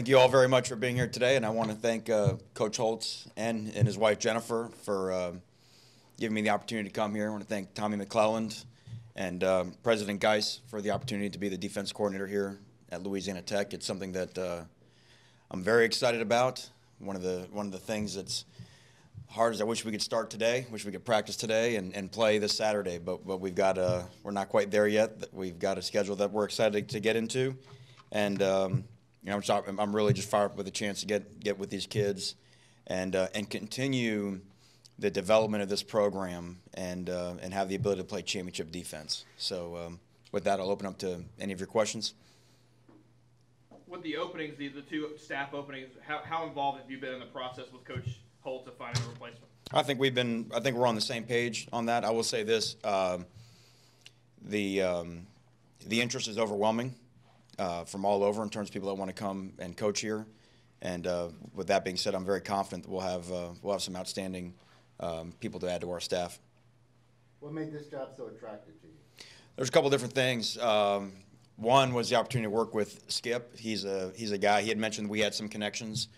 Thank you all very much for being here today, and I want to thank Coach Holtz and his wife Jennifer for giving me the opportunity to come here. I want to thank Tommy McClelland and President Geis for the opportunity to be the defense coordinator here at Louisiana Tech. It's something that I'm very excited about. One of the things that's hard is I wish we could start today, wish we could practice today and play this Saturday, but we're not quite there yet. We've got a schedule that we're excited to get into, and I'm really just fired up with a chance to get with these kids and continue the development of this program and have the ability to play championship defense. So with that, I'll open up to any of your questions. With the openings, the two staff openings, how involved have you been in the process with Coach Holt to find a replacement? I think we're on the same page on that. I will say this: the interest is overwhelming from all over in terms of people that want to come and coach here. And with that being said, I'm very confident that we'll have some outstanding people to add to our staff. What made this job so attractive to you? There's a couple different things. One was the opportunity to work with Skip. He's a guy. He had mentioned we had some connections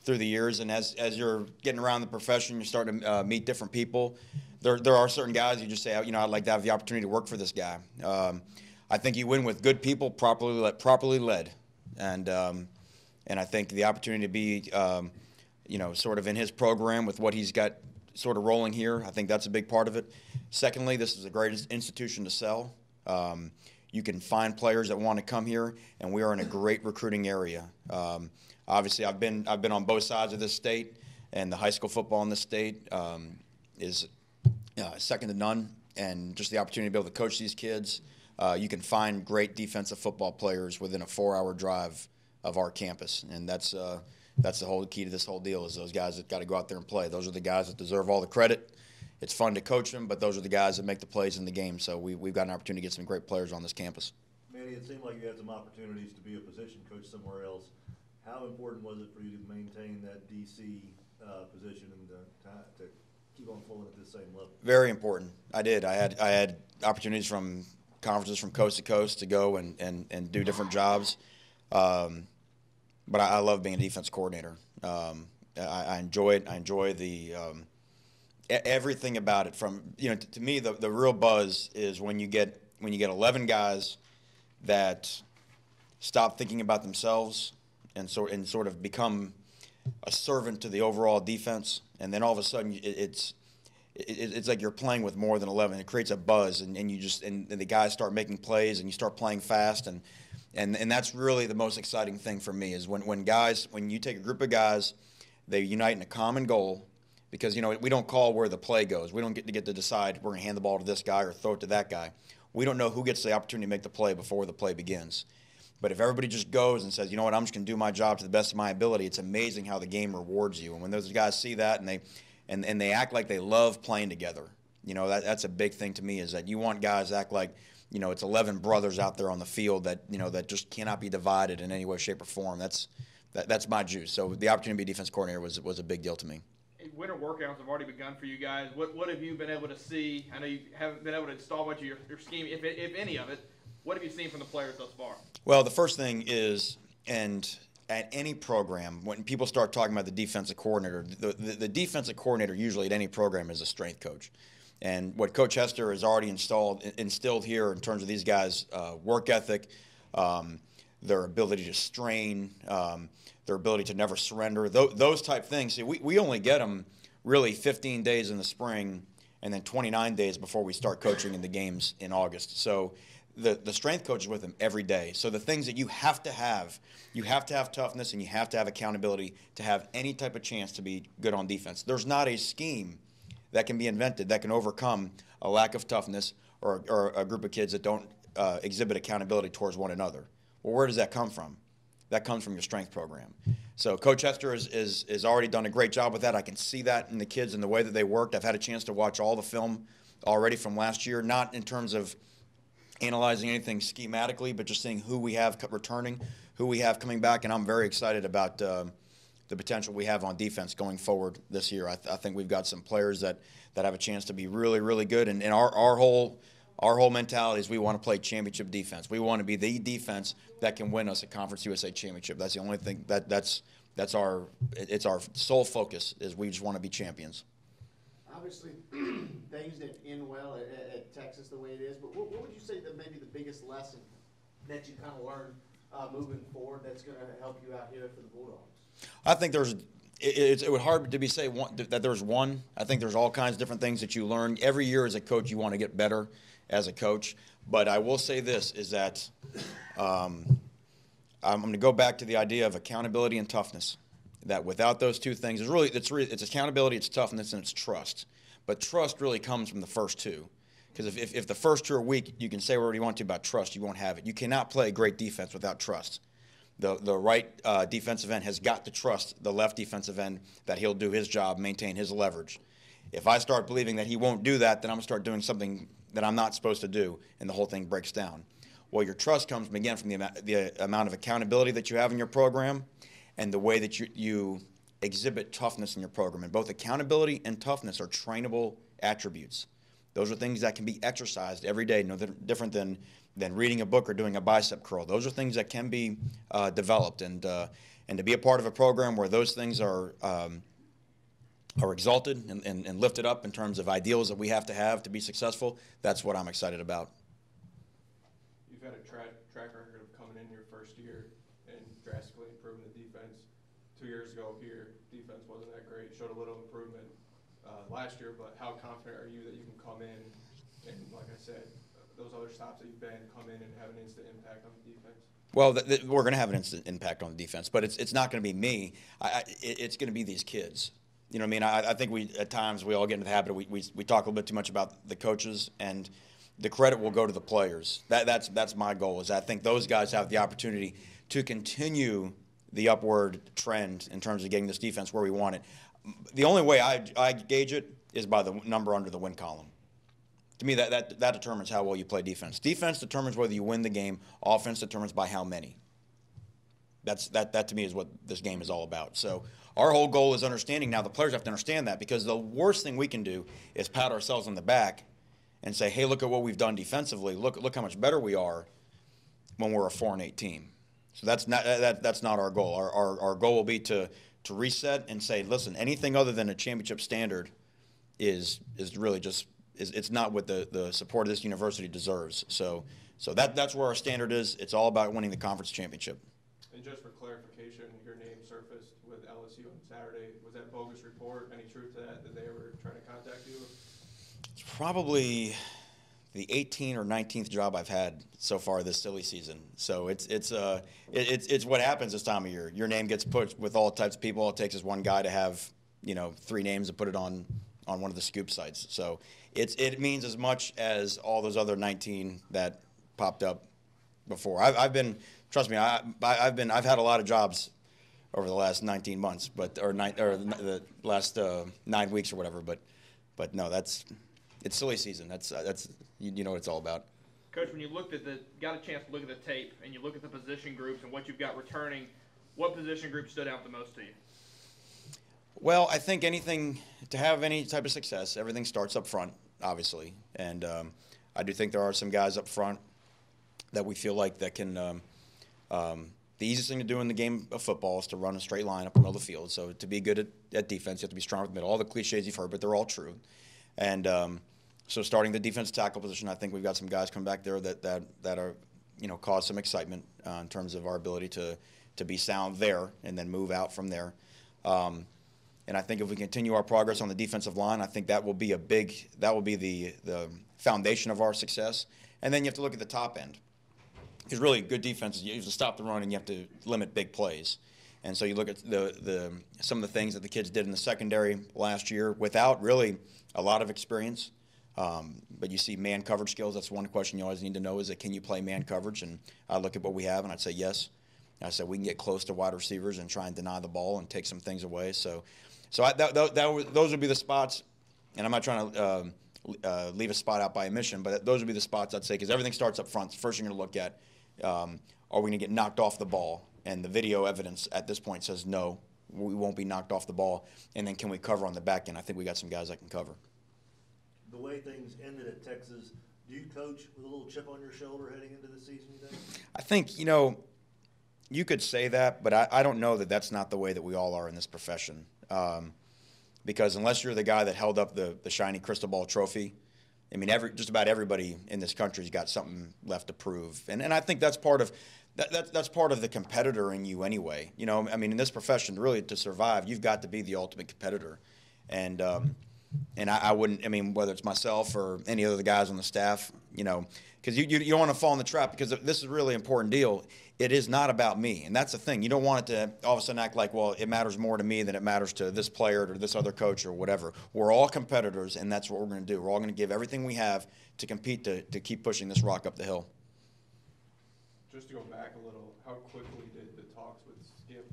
through the years, and as you're getting around the profession, you're starting to meet different people. There are certain guys you just say, I'd like to have the opportunity to work for this guy. I think you win with good people, properly led, and I think the opportunity to be, sort of in his program with what he's got sort of rolling here, I think that's a big part of it. Secondly, this is a great institution to sell. You can find players that want to come here, and we are in a great recruiting area. Obviously, I've been on both sides of this state, and the high school football in this state is second to none. And just the opportunity to be able to coach these kids, you can find great defensive football players within a 4-hour drive of our campus, and that's the whole key to this whole deal. Is those guys that got to go out there and play. Those are the guys that deserve all the credit. It's fun to coach them, but those are the guys that make the plays in the game. So we've got an opportunity to get some great players on this campus. Manny, it seemed like you had some opportunities to be a position coach somewhere else. How important was it for you to maintain that DC position and to keep on flowing at the same level? Very important. I did. I had opportunities from conferences from coast to coast to go and do different jobs. But I love being a defense coordinator. I enjoy it. I enjoy the everything about it. From to me, the real buzz is when you get 11 guys that stop thinking about themselves and sort of become a servant to the overall defense, and then all of a sudden it's like you're playing with more than 11. It creates a buzz, and the guys start making plays, and you start playing fast, and that's really the most exciting thing for me is when you take a group of guys, they unite in a common goal, because we don't call where the play goes. We don't get to decide we're going to hand the ball to this guy or throw it to that guy. We don't know who gets the opportunity to make the play before the play begins. But if everybody just goes and says, I'm just going to do my job to the best of my ability, it's amazing how the game rewards you. And when those guys see that and they act like they love playing together, that's a big thing to me, is that you want guys to act like, it's 11 brothers out there on the field that, that just cannot be divided in any way, shape, or form. That's my juice. So the opportunity to be a defense coordinator was a big deal to me. Winter workouts have already begun for you guys. What have you been able to see? I know you haven't been able to install much of your scheme, if any of it. What have you seen from the players thus far? Well, the first thing is, and at any program, when people start talking about the defensive coordinator, the defensive coordinator usually at any program is a strength coach. And what Coach Hester has already instilled here in terms of these guys' work ethic, their ability to strain, their ability to never surrender, those type things. See, we only get them really 15 days in the spring and then 29 days before we start coaching in the games in August. So the strength coach is with them every day. So the things that you have to have toughness, and you have to have accountability to have any type of chance to be good on defense. There's not a scheme that can be invented that can overcome a lack of toughness or a group of kids that don't exhibit accountability towards one another. Well, where does that come from? That comes from your strength program. So Coach Hester has already done a great job with that. I can see that in the kids and the way that they worked. I've had a chance to watch all the film already from last year, not in terms of analyzing anything schematically, but just seeing who we have returning, who we have coming back, and I'm very excited about the potential we have on defense going forward this year. I think we've got some players that have a chance to be really, really good, and our whole Our whole mentality is we want to play championship defense. We want to be the defense that can win us a Conference USA championship. That's the only thing that's our sole focus is we just want to be champions. Obviously, things didn't end well at Texas the way it is, but what would you say that maybe the biggest lesson that you kind of learned moving forward that's going to help you out here for the Bulldogs? I think it would hard to be say that there's one. I think there's all kinds of different things that you learn. Every year as a coach, you want to get better as a coach. But I will say this, is that I'm going to go back to the idea of accountability and toughness. That without those two things, it's accountability, it's toughness, and it's trust. But trust really comes from the first two. Because if the first two are weak, you can say whatever you want to about trust, you won't have it. You cannot play great defense without trust. The right defensive end has got to trust the left defensive end that he'll do his job, maintain his leverage. If I start believing that he won't do that, then I'm going to start doing something that I'm not supposed to do, and the whole thing breaks down. Well, your trust comes, again, from the amount of accountability that you have in your program and the way that you exhibit toughness in your program. And both accountability and toughness are trainable attributes. Those are things that can be exercised every day, no different than reading a book or doing a bicep curl. Those are things that can be developed. And to be a part of a program where those things are exalted and lifted up in terms of ideals that we have to be successful, that's what I'm excited about. You've had a track record of coming in your first year and drastically improving the defense. 2 years ago here, defense wasn't that great, showed a little improvement last year, but how confident are you that you can come in and, like I said, those other stops that you've been, come in and have an instant impact on the defense? Well, we're going to have an instant impact on the defense, but it's not going to be me. It's going to be these kids. You know what I mean? I think at times we all get into the habit of we talk a little bit too much about the coaches, and the credit will go to the players. That's my goal, is I think those guys have the opportunity to continue the upward trend in terms of getting this defense where we want it. The only way I gauge it is by the number under the win column. To me, that determines how well you play defense. Defense determines whether you win the game. Offense determines by how many. That to me is what this game is all about. So our whole goal is understanding. Now the players have to understand that, because the worst thing we can do is pat ourselves on the back and say, hey, look at what we've done defensively. Look how much better we are when we're a 4-8 team. So that's not our goal. Our goal will be to reset and say, listen, anything other than a championship standard is really just it's not what the support of this university deserves. So that's where our standard is. It's all about winning the conference championship. And just for clarification, your name surfaced with LSU on Saturday. Was that bogus report? Any truth to that? Did they ever try to contact you? It's probably the 18th or 19th job I've had so far this silly season. So it's what happens this time of year. Your name gets put with all types of people. All it takes is one guy to have 3 names and put it on one of the scoop sites. So it means as much as all those other 19 that popped up before. Trust me, I've had a lot of jobs over the last 19 months, or the last 9 weeks or whatever. But no, it's silly season. That's you know what it's all about. Coach, when you got a chance to look at the tape and you look at the position groups and what you've got returning, what position group stood out the most to you? Well, I think to have any type of success, everything starts up front, obviously. And I do think there are some guys up front that we feel like that can the easiest thing to do in the game of football is to run a straight line up the middle of the field. So to be good at defense, you have to be strong with the middle. All the cliches you've heard, but they're all true. And so starting the defensive tackle position, I think we've got some guys come back there that are, cause some excitement in terms of our ability to be sound there and then move out from there. And I think if we continue our progress on the defensive line, I think that will be the foundation of our success. And then you have to look at the top end. Because really, good defenses, you have to stop the run and you have to limit big plays. And so you look at some of the things that the kids did in the secondary last year without really a lot of experience. But you see man coverage skills. That's one question you always need to know, is that can you play man coverage? And I look at what we have and I'd say yes. And I said we can get close to wide receivers and try and deny the ball and take some things away. So those would be the spots. And I'm not trying to leave a spot out by omission, but those would be the spots I'd say, because everything starts up front. First, you're going to look at are we going to get knocked off the ball? And the video evidence at this point says no, we won't be knocked off the ball. And then can we cover on the back end? I think we got some guys that can cover. The way things ended at Texas, Do you coach with a little chip on your shoulder heading into the season, you think? I think, you could say that, but I don't know that that's not the way that we all are in this profession. Because unless you're the guy that held up the shiny crystal ball trophy, I mean, just about everybody in this country's got something left to prove. And I think that's part of that's part of the competitor in you anyway. I mean, in this profession, really, to survive, you've got to be the ultimate competitor. And I wouldn't, I mean, whether it's myself or any other guys on the staff, because you don't want to fall in the trap, because this is a really important deal. It is not about me, and that's the thing. You don't want it to all of a sudden act like, well, it matters more to me than it matters to this player or this other coach or whatever. We're all competitors, and that's what we're going to do. We're all going to give everything we have to compete to keep pushing this rock up the hill. Just to go back a little, how quickly did the talks with Skip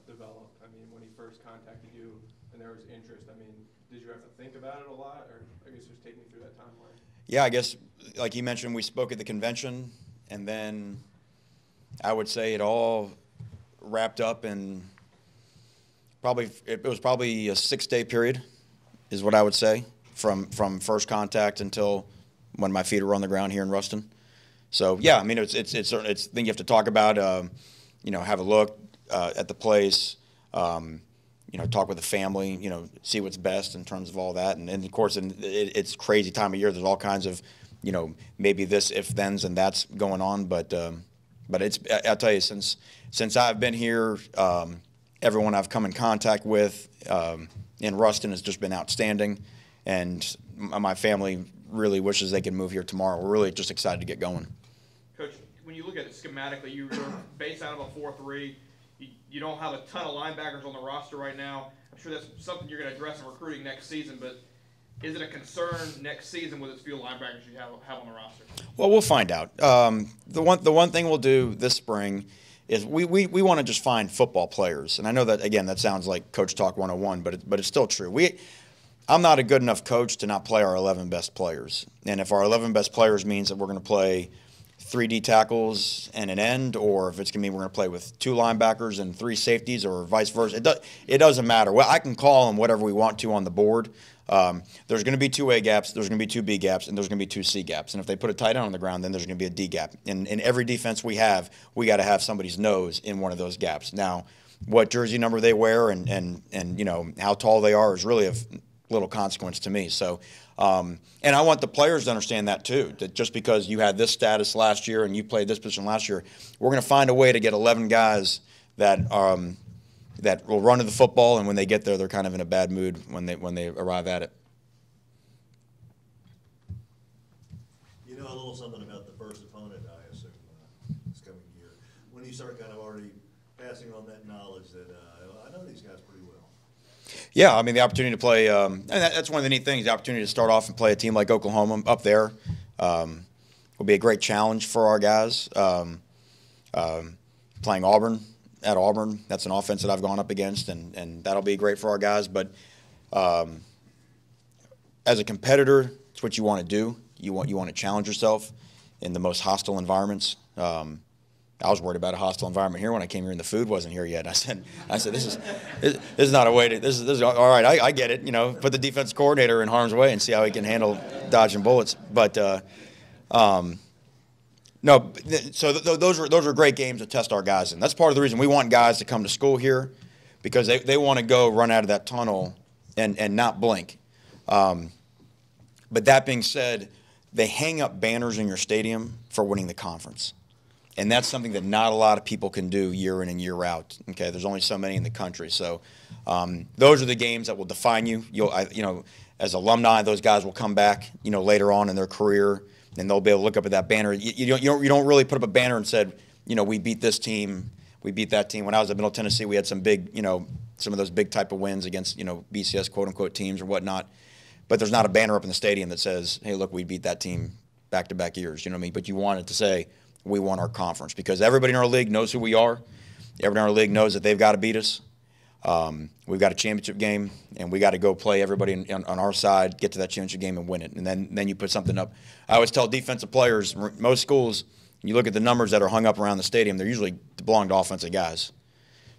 develop? I mean, when he first contacted you and there was interest, I mean, did you have to think about it a lot, or I guess just take me through that timeline? Yeah, I guess, like you mentioned, we spoke at the convention, and then I would say it all wrapped up in it was probably a 6-day period, is what I would say, from first contact until when my feet were on the ground here in Ruston. So yeah, I mean, it's thing you have to talk about. Have a look at the place. Talk with the family. See what's best in terms of all that. And of course, it's crazy time of year. There's all kinds of, maybe this, if, thens, and that's going on. But I'll tell you, since I've been here, everyone I've come in contact with in Ruston has just been outstanding, and my family really wishes they could move here tomorrow. We're really just excited to get going. Coach, when you look at it schematically, you're based out of a 4-3. You don't have a ton of linebackers on the roster right now. I'm sure that's something you're going to address in recruiting next season, but is it a concern next season with as few linebackers you have on the roster? Well, we'll find out. The one thing we'll do this spring is we want to just find football players. And I know that, again, that sounds like Coach Talk 101, but it's still true. I'm not a good enough coach to not play our 11 best players. And if our 11 best players means that we're going to play 3 D tackles and an end, or if it's going to mean we're going to play with 2 linebackers and 3 safeties, or vice versa, it doesn't matter. Well, I can call them whatever we want to on the board. There's going to be 2 A gaps, there's going to be 2 B gaps, and there's going to be 2 C gaps. And if they put a tight end on the ground, then there's going to be a D gap. And in every defense we got to have somebody's nose in one of those gaps. Now, what jersey number they wear and how tall they are is really of little consequence to me. So, and I want the players to understand that too, that just because you had this status last year and you played this position last year, we're going to find a way to get 11 guys that will run to the football, and when they get there, they're kind of in a bad mood when they arrive at it. You know a little something about the first opponent, I assume, this coming year. When you start kind of already passing on that knowledge that I know these guys pretty well. Yeah, I mean, the opportunity to play, and that's one of the neat things, the opportunity to start off and play a team like Oklahoma up there will be a great challenge for our guys. Playing Auburn, at Auburn, that's an offense that I've gone up against, and that'll be great for our guys. But as a competitor, it's what you want to do. You want to challenge yourself in the most hostile environments. I was worried about a hostile environment here when I came here and the food wasn't here yet. I said, this is not a way to, this is all right. I get it. Put the defense coordinator in harm's way and see how he can handle dodging bullets. But no, so those are great games to test our guys in. That's part of the reason we want guys to come to school here, because they want to go run out of that tunnel and not blink. But that being said, they hang up banners in your stadium for winning the conference. And that's something that not a lot of people can do year in and year out. Okay, there's only so many in the country. So those are the games that will define you. As alumni, those guys will come back, later on in their career, and they'll be able to look up at that banner. You don't really put up a banner and said, we beat this team, we beat that team. When I was at Middle Tennessee, we had some big, some of those big type of wins against, BCS quote unquote teams or whatnot. But there's not a banner up in the stadium that says, hey, look, we beat that team back-to-back years. You know what I mean? But you want it to say, we won our conference, because everybody in our league knows who we are. Everybody in our league knows that they've got to beat us. We've got a championship game, and we got to go play everybody on our side, get to that championship game and win it. And then you put something up. I always tell defensive players, most schools, you look at the numbers that are hung up around the stadium, they're usually belong to offensive guys.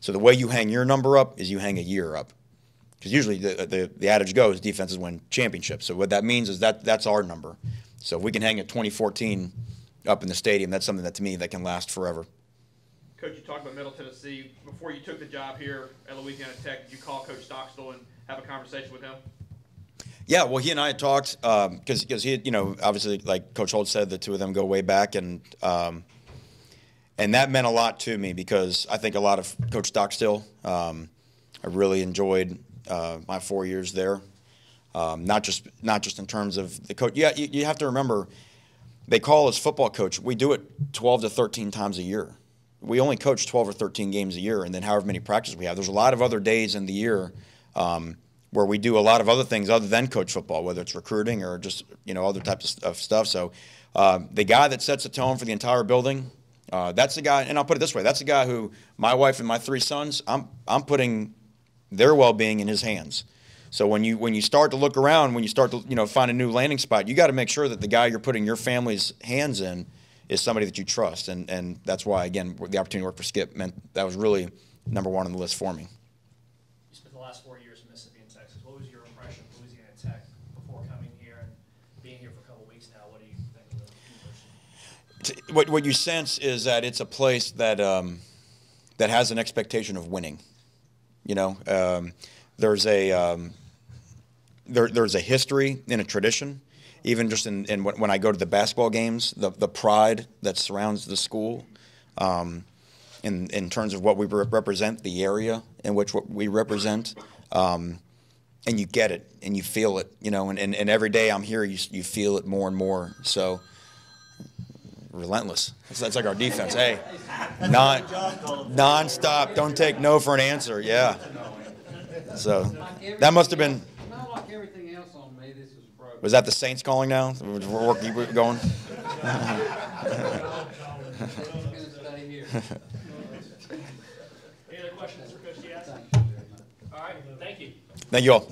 So the way you hang your number up is you hang a year up. Because usually the adage goes, defenses win championships. So what that means is that's our number. So if we can hang a 2014 up in the stadium, that's something that to me that can last forever. Coach, you talked about Middle Tennessee. Before you took the job here at Louisiana Tech, did you call Coach Stockstill and have a conversation with him? Yeah, well, he and I had talked because he, obviously, like Coach Holt said, the two of them go way back, and that meant a lot to me because I think a lot of Coach Stockstill. I really enjoyed my 4 years there, not just in terms of the coach. Yeah, you have to remember, they call us football coach. We do it 12 to 13 times a year. We only coach 12 or 13 games a year, and then however many practices we have. There's a lot of other days in the year where we do a lot of other things other than coach football, whether it's recruiting or just other types of stuff. So the guy that sets the tone for the entire building, that's the guy. And I'll put it this way: that's the guy who my wife and my 3 sons, I'm putting their well-being in his hands. So when you start to look around, when you start to find a new landing spot, you got to make sure that the guy you're putting your family's hands in is somebody that you trust, and that's why, again, the opportunity to work for Skip meant that was really number one on the list for me. You spent the last 4 years in Mississippi and Texas. What was your impression of Louisiana Tech before coming here and being here for a couple of weeks now? What do you think of the university? What you sense is that it's a place that that has an expectation of winning. There's a history and a tradition. Even just in when I go to the basketball games, the pride that surrounds the school, in terms of what we represent, the area in which what we represent, and you get it and you feel it, and every day I'm here, you feel it more and more. So relentless. That's like our defense. Hey, non-stop. Don't take no for an answer. Yeah. So that must have been. Not like everything else on me. This is broke. Was that the Saints calling now? We're going. I'm gonna stay here. Any other questions for Coach Diaz? Thank you very much. All right, thank you. Thank you all.